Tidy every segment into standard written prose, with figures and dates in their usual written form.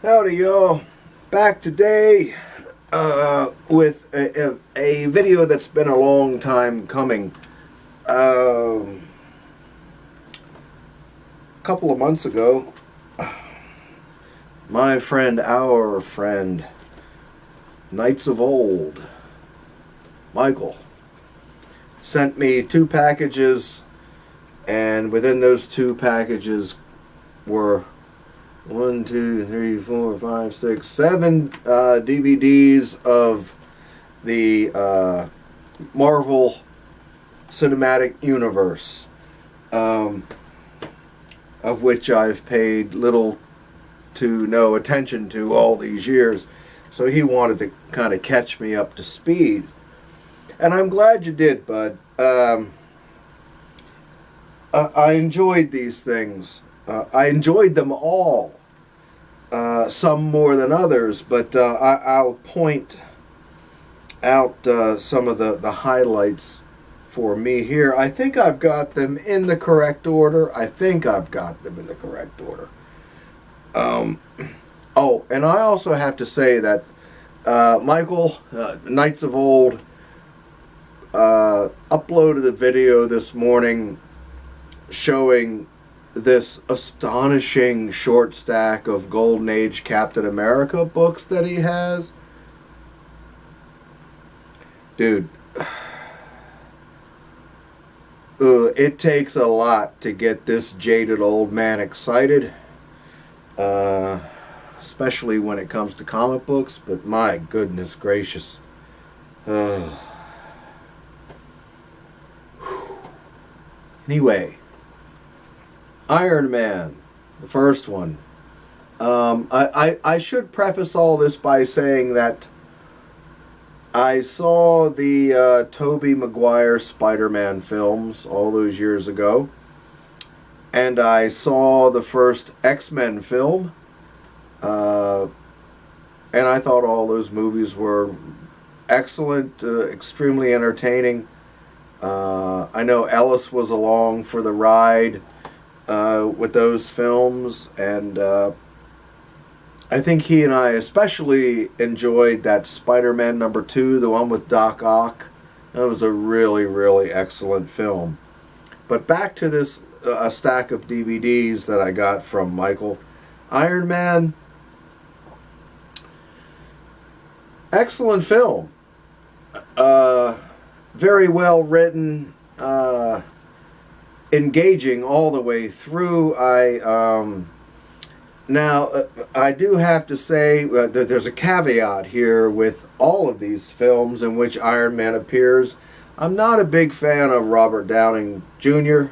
Howdy, y'all. Back today with a video that's been a long time coming. A couple of months ago, our friend, Knights of Old, Michael, sent me 2 packages, and within those 2 packages were 1, 2, 3, 4, 5, 6, 7 DVDs of the Marvel Cinematic Universe, of which I've paid little to no attention to all these years. So he wanted to kind of catch me up to speed. And I'm glad you did, bud. I enjoyed these things. I enjoyed them all, some more than others, but I'll point out some of the highlights for me here. I think I've got them in the correct order. Oh, and I also have to say that Michael, Knights of Old, uploaded a video this morning showing this astonishing short stack of Golden Age Captain America books that he has. Dude, it takes a lot to get this jaded old man excited, especially when it comes to comic books, but my goodness gracious. Anyway, Iron Man, the first one. I should preface all this by saying that I saw the Tobey Maguire Spider-Man films all those years ago, and I saw the first X-Men film, and I thought all those movies were excellent, extremely entertaining. I know Ellis was along for the ride with those films, and I think he and I especially enjoyed that Spider-Man number 2, the one with Doc Ock. That was a really, really excellent film. But back to this a stack of DVDs that I got from Michael. Iron Man, excellent film. Very well written, engaging all the way through. Now, I do have to say that there's a caveat here with all of these films in which Iron Man appears. I'm not a big fan of Robert Downing Jr.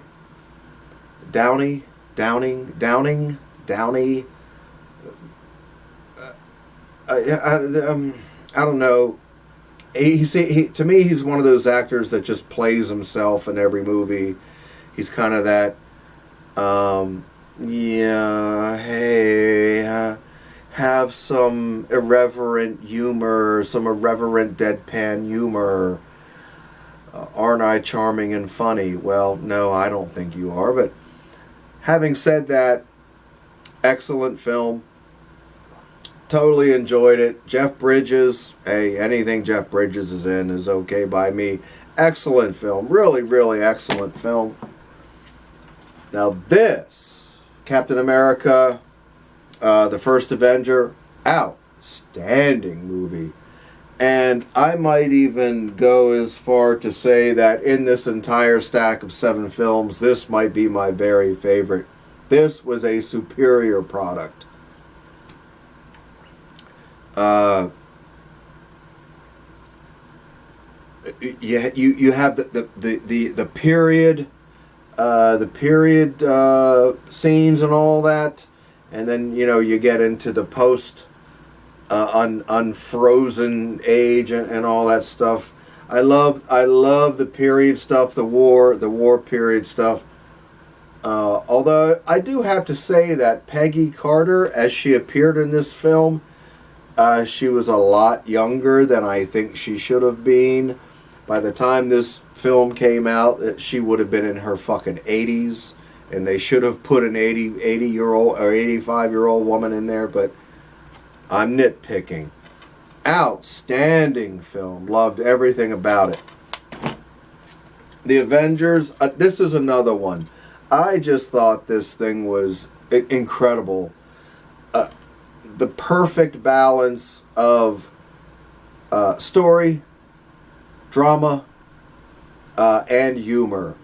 Downing. I don't know. To me, he's one of those actors that just plays himself in every movie. He's kind of that, have some irreverent humor, some irreverent deadpan humor. Aren't I charming and funny? Well, no, I don't think you are. But having said that, excellent film. Totally enjoyed it. Jeff Bridges, hey, anything Jeff Bridges is in is okay by me. Excellent film. Really, really excellent film. Now this, Captain America, the First Avenger, outstanding movie. And I might even go as far to say that in this entire stack of 7 films, this might be my very favorite. This was a superior product. You have the period scenes and all that, and then you get into the post unfrozen age and all that stuff. I love the period stuff, the war period stuff. Although I do have to say that Peggy Carter, as she appeared in this film, she was a lot younger than I think she should have been. By the time this film came out, she would have been in her fucking 80s, and they should have put an 80-year-old or 85-year-old woman in there, but I'm nitpicking. Outstanding film. Loved everything about it. The Avengers, this is another one. I just thought this thing was incredible. The perfect balance of story, drama, and humor.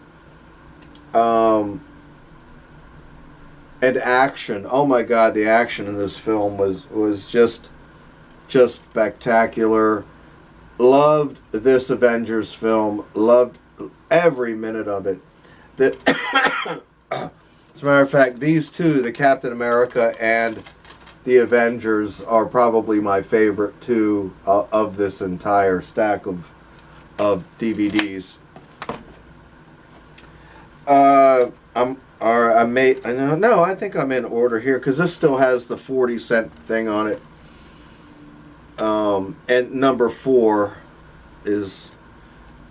And action. Oh my God, the action in this film was just spectacular. Loved this Avengers film. Loved every minute of it. That, as a matter of fact, these two, the Captain America and the Avengers, are probably my favorite two of this entire stack of DVDs. I think I'm in order here because this still has the 40-cent thing on it. And number 4 is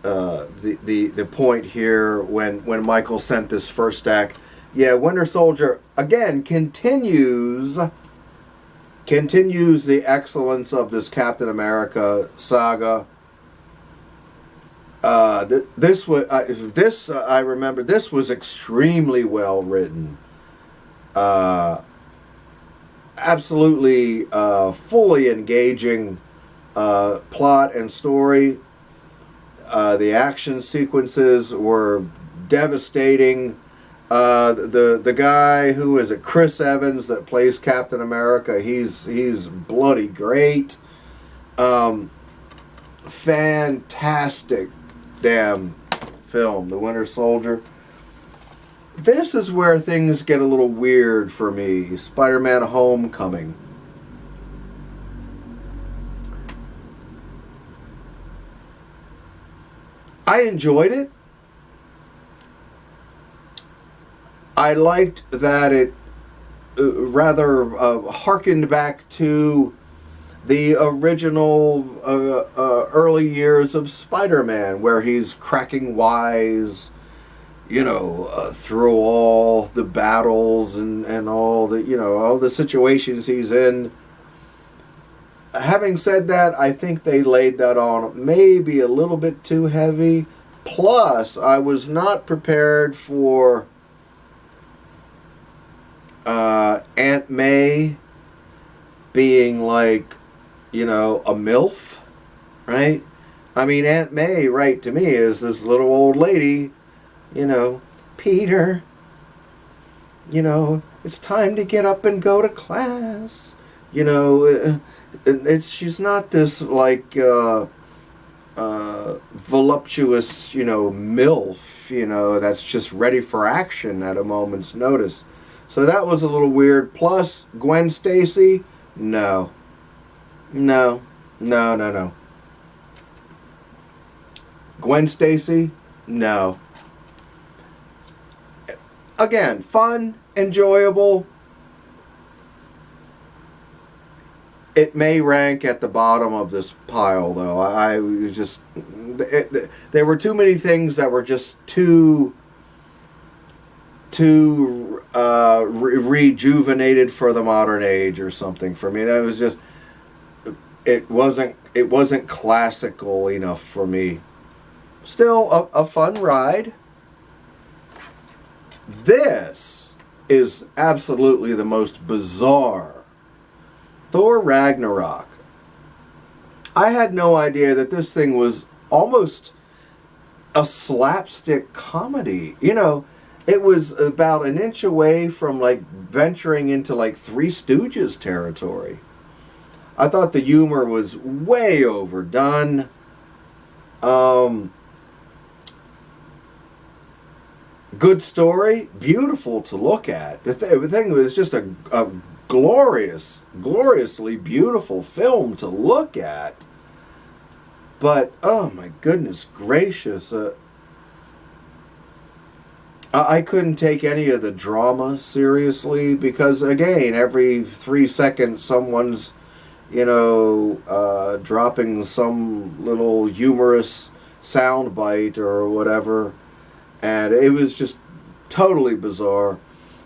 the point here when Michael sent this first stack. Yeah, Winter Soldier again continues the excellence of this Captain America saga. I remember this was extremely well written. Absolutely fully engaging plot and story. The action sequences were devastating. The guy who is it, Chris Evans, that plays Captain America, he's bloody great. Fantastic damn film, The Winter Soldier. This is where things get a little weird for me. Spider-Man Homecoming. I enjoyed it. I liked that it rather harkened back to the original early years of Spider-Man, where he's cracking wise, through all the battles and all the, all the situations he's in. Having said that, I think they laid that on maybe a little bit too heavy. Plus, I was not prepared for Aunt May being like, a MILF, right? I mean, Aunt May, right, to me, is this little old lady, Peter, it's time to get up and go to class, she's not this, like, voluptuous, MILF, that's just ready for action at a moment's notice. So that was a little weird. Plus, Gwen Stacy, no. Gwen Stacy, no. Again, fun, enjoyable. It may rank at the bottom of this pile, though. There were too many things that were just too rejuvenated for the modern age or something for me. It was just, it wasn't classical enough for me. Still a fun ride. This is absolutely the most bizarre. Thor Ragnarok. I had no idea that this thing was almost a slapstick comedy. It was about an inch away from like venturing into like Three Stooges territory. I thought the humor was way overdone. Good story, beautiful to look at. The thing was just a gloriously beautiful film to look at. But, oh my goodness gracious, I couldn't take any of the drama seriously because, again, every 3 seconds someone's, dropping some little humorous soundbite or whatever. And it was just totally bizarre.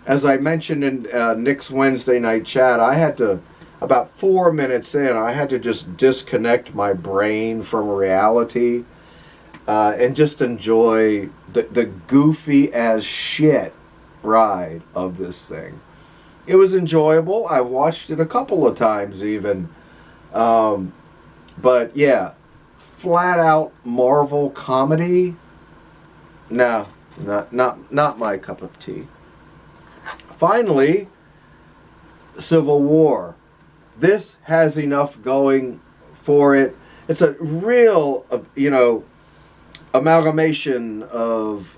As I mentioned in Nick's Wednesday night chat, I had to about 4 minutes in, I had to just disconnect my brain from reality and just enjoy the goofy as shit ride of this thing. It was enjoyable. I watched it a couple of times even. But yeah, flat out Marvel comedy, no, not my cup of tea. Finally, Civil War. This has enough going for it. It's a real, amalgamation of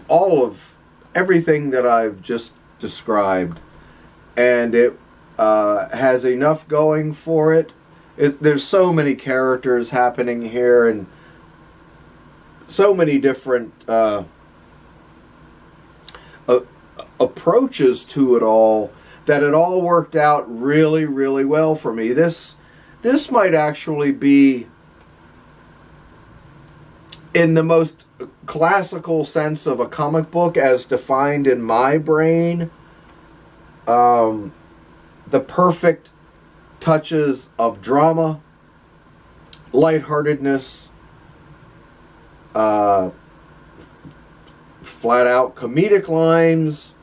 all of everything that I've just described, and it has enough going for it. There's so many characters happening here, and so many different approaches to it all, that it all worked out really, really well for me. This might actually be, in the most classical sense of a comic book as defined in my brain, the perfect touches of drama, lightheartedness, flat out comedic lines,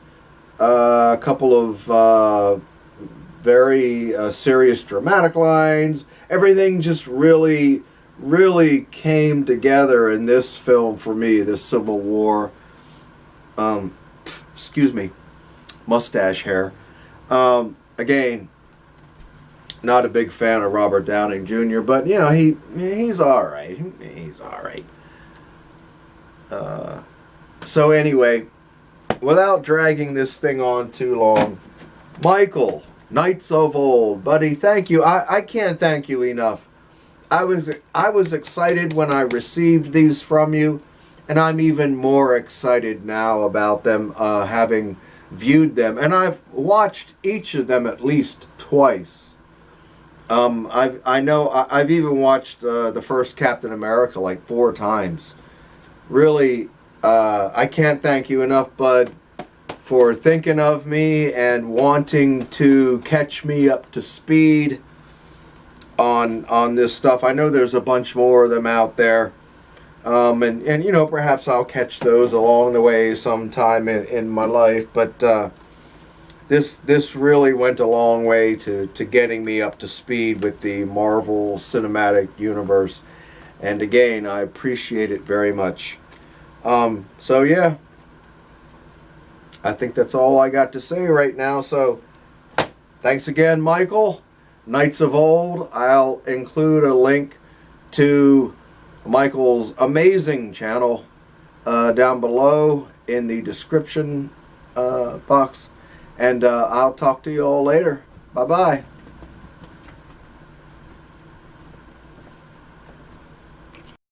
a couple of very serious dramatic lines. Everything just really, really came together in this film for me, this Civil War. Excuse me, mustache hair. Again, not a big fan of Robert Downey Jr., but he's all right. He's all right. So anyway, without dragging this thing on too long, Michael, Knights of Old, buddy, thank you. I can't thank you enough. I was excited when I received these from you, and I'm even more excited now about them, having viewed them. And I've watched each of them at least twice. I've even watched the first Captain America like 4 times. Really, I can't thank you enough, bud, for thinking of me and wanting to catch me up to speed on this stuff. I know there's a bunch more of them out there, and perhaps I'll catch those along the way sometime in my life. But this really went a long way to getting me up to speed with the Marvel Cinematic Universe, and again, I appreciate it very much. So yeah, I think that's all I got to say right now. So thanks again, Michael. Knights of Old. I'll include a link to Michael's amazing channel down below in the description box. And I'll talk to you all later. Bye-bye.